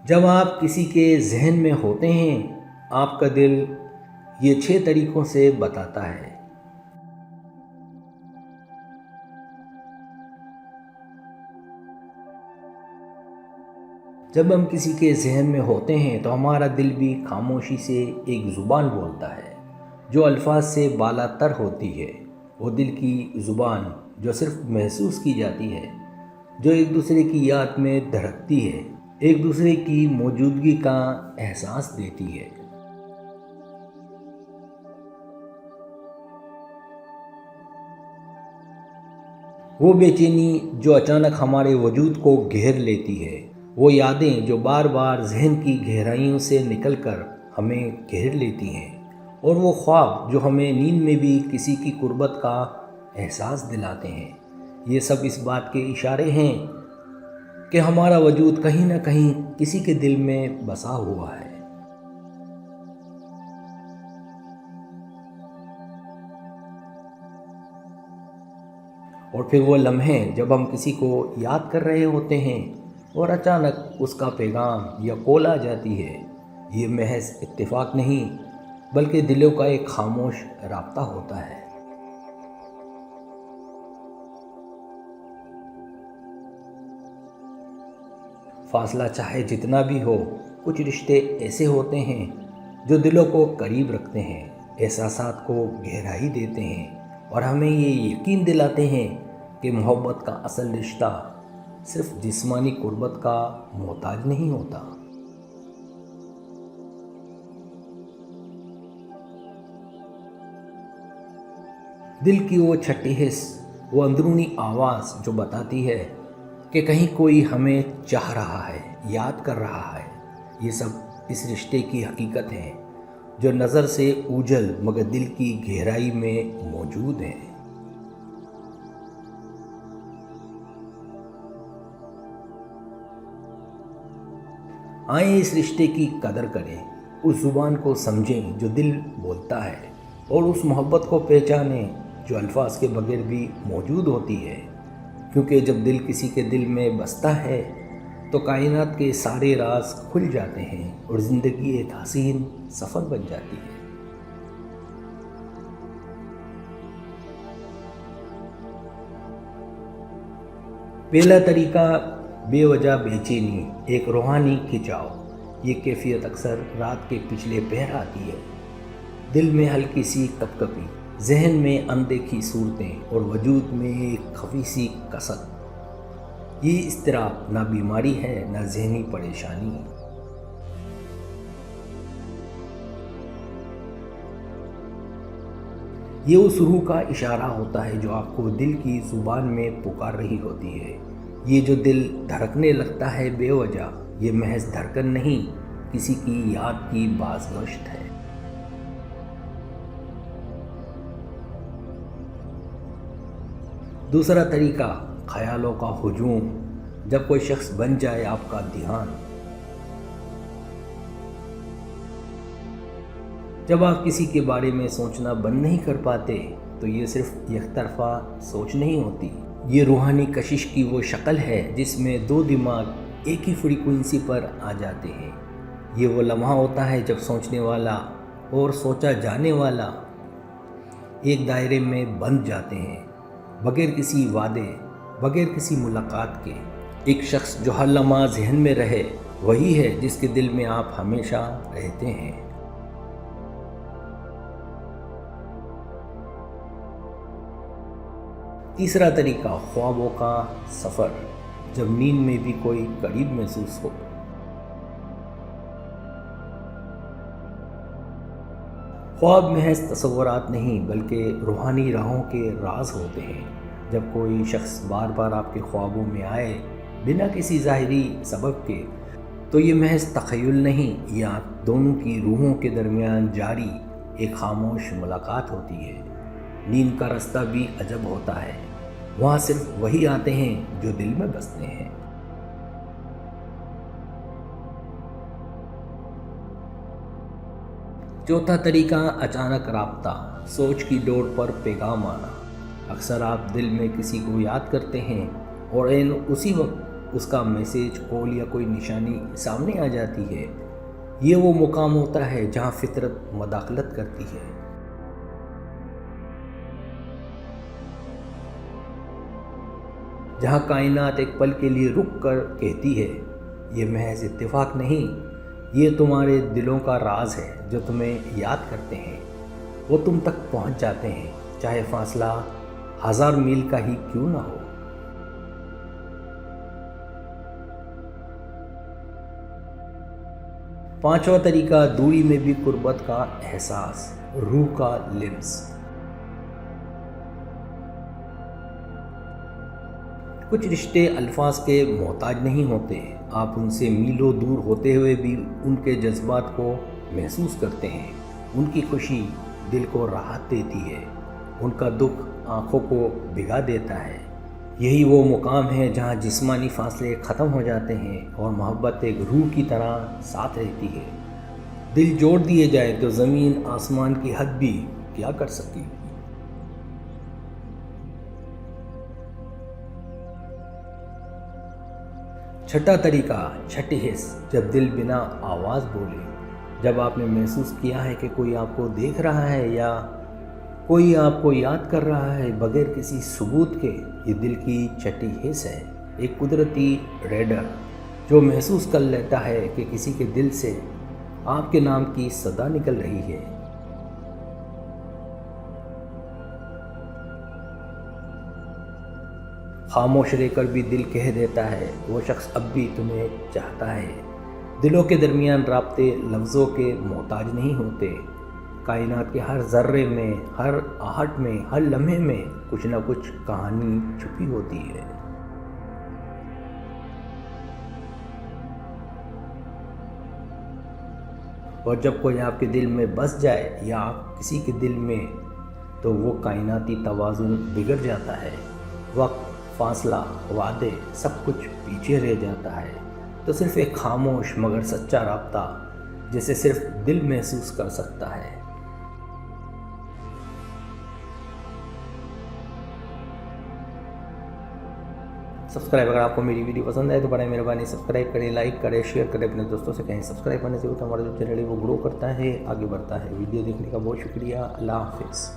جب آپ کسی کے ذہن میں ہوتے ہیں، آپ کا دل یہ 6 طریقوں سے بتاتا ہے۔ جب ہم کسی کے ذہن میں ہوتے ہیں تو ہمارا دل بھی خاموشی سے ایک زبان بولتا ہے جو الفاظ سے بالا تر ہوتی ہے۔ وہ دل کی زبان جو صرف محسوس کی جاتی ہے، جو ایک دوسرے کی یاد میں دھڑکتی ہے، ایک دوسرے کی موجودگی کا احساس دیتی ہے۔ وہ بے چینی جو اچانک ہمارے وجود کو گھیر لیتی ہے، وہ یادیں جو بار بار ذہن کی گہرائیوں سے نکل کر ہمیں گھیر لیتی ہیں، اور وہ خواب جو ہمیں نیند میں بھی کسی کی قربت کا احساس دلاتے ہیں، یہ سب اس بات کے اشارے ہیں کہ ہمارا وجود کہیں نہ کہیں کسی کے دل میں بسا ہوا ہے۔ اور پھر وہ لمحے جب ہم کسی کو یاد کر رہے ہوتے ہیں اور اچانک اس کا پیغام یا کال آ جاتی ہے، یہ محض اتفاق نہیں بلکہ دلوں کا ایک خاموش رابطہ ہوتا ہے۔ فاصلہ چاہے جتنا بھی ہو، کچھ رشتے ایسے ہوتے ہیں جو دلوں کو قریب رکھتے ہیں، احساسات کو گہرائی دیتے ہیں، اور ہمیں یہ یقین دلاتے ہیں کہ محبت کا اصل رشتہ صرف جسمانی قربت کا محتاج نہیں ہوتا۔ دل کی وہ چھٹی حس، وہ اندرونی آواز جو بتاتی ہے کہ کہیں کوئی ہمیں چاہ رہا ہے، یاد کر رہا ہے، یہ سب اس رشتے کی حقیقت ہے جو نظر سے اوجھل مگر دل کی گہرائی میں موجود ہے۔ آئیں اس رشتے کی قدر کریں، اس زبان کو سمجھیں جو دل بولتا ہے، اور اس محبت کو پہچانیں جو الفاظ کے بغیر بھی موجود ہوتی ہے، کیونکہ جب دل کسی کے دل میں بستا ہے تو کائنات کے سارے راز کھل جاتے ہیں اور زندگی ایک حسین سفر بن جاتی ہے۔ پہلا طریقہ بے وجہ بے چینی، ایک روحانی کھنچاؤ۔ یہ کیفیت اکثر رات کے پچھلے پہر آتی ہے، دل میں ہلکی سی کپکپی، ذہن میں اندیکھی صورتیں اور وجود میں ایک خفی سی کسک۔ یہ اضطراب نہ بیماری ہے نہ ذہنی پریشانی۔ یہ اس روح کا اشارہ ہوتا ہے جو آپ کو دل کی زبان میں پکار رہی ہوتی ہے۔ یہ جو دل دھڑکنے لگتا ہے بے وجہ، یہ محض دھڑکن نہیں، کسی کی یاد کی بازگشت ہے۔ دوسرا طریقہ خیالوں کا ہجوم، جب کوئی شخص بن جائے آپ کا دھیان۔ جب آپ کسی کے بارے میں سوچنا بند نہیں کر پاتے تو یہ صرف یک طرفہ سوچ نہیں ہوتی، یہ روحانی کشش کی وہ شکل ہے جس میں دو دماغ ایک ہی فریکوینسی پر آ جاتے ہیں۔ یہ وہ لمحہ ہوتا ہے جب سوچنے والا اور سوچا جانے والا ایک دائرے میں بندھ جاتے ہیں، بغیر کسی وعدے، بغیر کسی ملاقات کے۔ ایک شخص جو ہر لمحہ ذہن میں رہے وہی ہے جس کے دل میں آپ ہمیشہ رہتے ہیں۔ تیسرا طریقہ خوابوں کا سفر، جب نیند میں بھی کوئی قریب محسوس ہو۔ خواب محض تصورات نہیں بلکہ روحانی راہوں کے راز ہوتے ہیں۔ جب کوئی شخص بار بار آپ کے خوابوں میں آئے بنا کسی ظاہری سبب کے تو یہ محض تخیل نہیں، یہ آپ دونوں کی روحوں کے درمیان جاری ایک خاموش ملاقات ہوتی ہے۔ نیند کا راستہ بھی عجب ہوتا ہے، وہاں صرف وہی آتے ہیں جو دل میں بستے ہیں۔ چوتھا طریقہ اچانک رابطہ، سوچ کی ڈور پر پیغام آنا۔ اکثر آپ دل میں کسی کو یاد کرتے ہیں اور اسی وقت اس کا میسیج، کال یا کوئی نشانی سامنے آ جاتی ہے، یہ وہ مقام ہوتا ہے جہاں فطرت مداخلت کرتی ہے۔ جہاں کائنات ایک پل کے لیے رک کر کہتی ہے یہ محض اتفاق نہیں، یہ تمہارے دلوں کا راز ہے جو تمہیں یاد کرتے ہیں، وہ تم تک پہنچ جاتے ہیں چاہے فاصلہ 1000 میل کا ہی کیوں نہ ہو۔ پانچواں طریقہ، دوری میں بھی قربت کا احساس، روح کا لمس۔ کچھ رشتے الفاظ کے محتاج نہیں ہوتے، آپ ان سے میلوں دور ہوتے ہوئے بھی ان کے جذبات کو محسوس کرتے ہیں۔ ان کی خوشی دل کو راحت دیتی ہے، ان کا دکھ آنکھوں کو بھگا دیتا ہے۔ یہی وہ مقام ہے جہاں جسمانی فاصلے ختم ہو جاتے ہیں اور محبت ایک روح کی طرح ساتھ رہتی ہے۔ دل جوڑ دیے جائے تو زمین آسمان کی حد بھی کیا کر سکتی۔ چھٹا طریقہ، چھٹی حس، جب دل بنا آواز بولے۔ جب آپ نے محسوس کیا ہے کہ کوئی آپ کو دیکھ رہا ہے یا کوئی آپ کو یاد کر رہا ہے بغیر کسی ثبوت کے، یہ دل کی چھٹی حس ہے، ایک قدرتی ریڈر جو محسوس کر لیتا ہے کہ کسی کے دل سے آپ کے نام کی صدا نکل رہی ہے۔ خاموش رہ کر بھی دل کہہ دیتا ہے وہ شخص اب بھی تمہیں چاہتا ہے۔ دلوں کے درمیان رابطے لفظوں کے محتاج نہیں ہوتے۔ کائنات کے ہر ذرے میں، ہر آہٹ میں، ہر لمحے میں کچھ نہ کچھ کہانی چھپی ہوتی ہے۔ اور جب کوئی آپ کے دل میں بس جائے یا آپ کسی کے دل میں، تو وہ کائناتی توازن بگڑ جاتا ہے۔ وقت، فاصلہ، وعدے، سب کچھ پیچھے رہ جاتا ہے، تو صرف ایک خاموش مگر سچا رابطہ جسے صرف دل محسوس کر سکتا ہے۔ سبسکرائب، اگر آپ کو میری ویڈیو پسند آئے تو بڑا مہربانی سبسکرائب کریں، لائک کریں، شیئر کریں، اپنے دوستوں سے کہیں۔ سبسکرائب کرنے سے ہوتا ہمارا جو چینل ہے وہ گرو کرتا ہے، آگے بڑھتا ہے۔ ویڈیو دیکھنے کا بہت شکریہ، اللہ حافظ۔